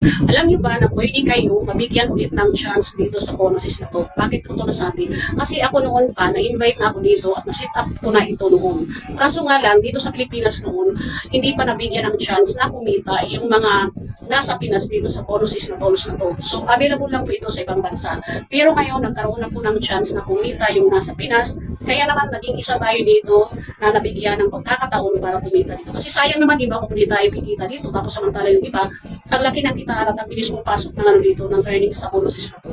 Alam niyo ba na pwede kayo mabigyan ulit ng chance dito sa bonuses na to? Bakit ko to nasabi? Kasi ako noon pa, na-invite na ako dito at na-set up ko na ito noon. Kaso nga lang, dito sa Pilipinas noon, hindi pa nabigyan ng chance na kumita yung mga nasa Pinas dito sa bonuses na tolls na to. So, available lang po ito sa ibang bansa. Pero ngayon, nagkaroon na po ng chance na kumita yung nasa Pinas. Kaya naman, naging isa tayo dito na nabigyan ng pagkakataon para kumita dito. Kasi sayang naman, di ba, kung hindi tayo kikita dito, tapos samantala yung iba, ang laki ng kita at ang bilis mong pasok na dito ng earnings sa bonuses na to.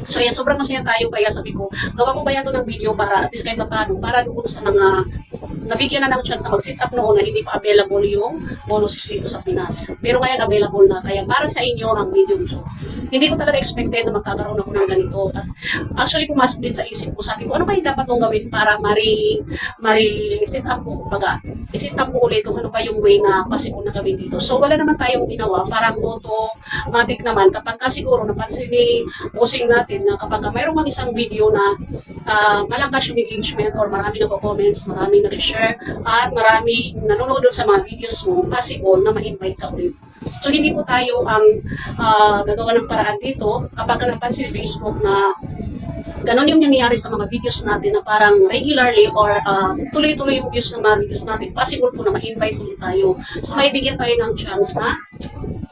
So yan, sobrang masaya tayo, kaya sabi ko, gawa ko ba yan to ng video para at least kahit paano, para doon sa mga nabigyan na ng chance na mag-sit up noon na hindi pa available yung bonuses dito sa Pinas. Pero ngayon available na, kaya para sa inyo ang video. So, hindi ko talaga expected na magkakaroon ako ng ganito. At actually, pumasok din sa isip ko, sabi ko, ano ba yung dapat kong gawin para mari-sit up ko, baga, i-sit up ko ulit kung ano pa yung way na possible na gawin dito. So, wala naman tayong ginawa, parang automatic naman, kapag siguro napansin ni posing natin na kapag mayroong isang video na malakas yung engagement or marami nagko-comments, marami nag-share, at marami nanonood sa mga videos mo, possible na ma-invite ka ulit. So, hindi po tayo ang gagawa ng paraan dito. Kapag napansin ni Facebook na ganon yung nangyayari sa mga videos natin na parang regularly or tuloy-tuloy yung views ng mga videos natin, possible po na ma-invite ulit tayo. So, may bigyan tayo ng chance na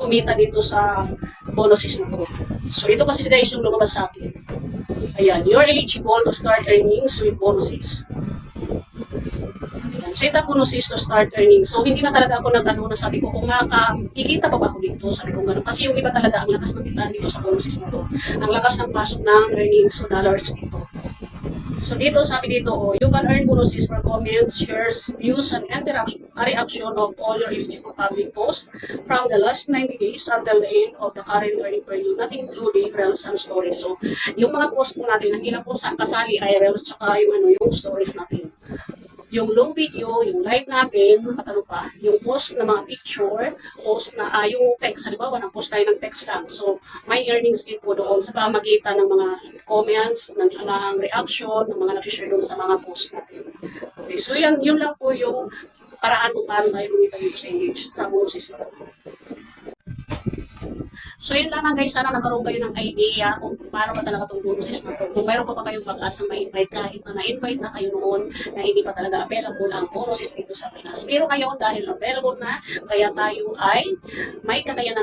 kumita dito sa bonuses na to. So, ito kasi guys yung lumabas sa akin. Ayan, you're eligible to start earnings with bonuses. Ayan, set up bonuses to start earnings. So, hindi na talaga ako nag-ano na sabi ko, kung kikita pa ba ako dito? Sabi ko gano'n. Kasi yung iba talaga, ang lakas ng kitaan dito sa bonuses na to. Ang lakas ng pasok ng earnings so dollars dito. So dito, sabi dito, you can earn bonuses for comments, shares, views, and reaction of all your eligible public posts from the last 90 days until the end of the current earning period, not including reels and stories. So, yung mga post po natin, hindi lang po sa kasali ay reels, tsaka yung stories natin. Yung long video, yung live natin, at ano pa, yung post na mga picture, post na, yung text, halimbawa, post tayo ng text lang. So, may earnings din po doon sa pamagitan ng mga comments, ng reaction, ng mga nag-share doon sa mga post natin. Okay, so yun lang po yung paraan kung paano tayo kumita dito sa engage, sa bonuses na po. So yun lamang guys, sana nagkaroon kayo ng idea kung paano ba talaga itong bonuses na to. Kung mayroon pa kayong pag-asang ma-invite kahit na na-invite na kayo noon na hindi pa talaga available ang bonuses dito sa Pinas. Pero ngayon dahil available na, kaya tayo ay may kakayahan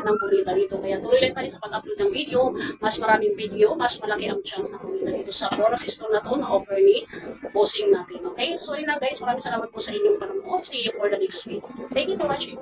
ng kumita dito. Kaya tuloy lang tayo sa pag-upload ng video, mas maraming video, mas malaki ang chance na kumita dito sa bonuses na to na offer ni bossing natin. Okay? So yun lang guys, maraming salamat po sa inyong panonood. See you for the next video. Thank you for watching.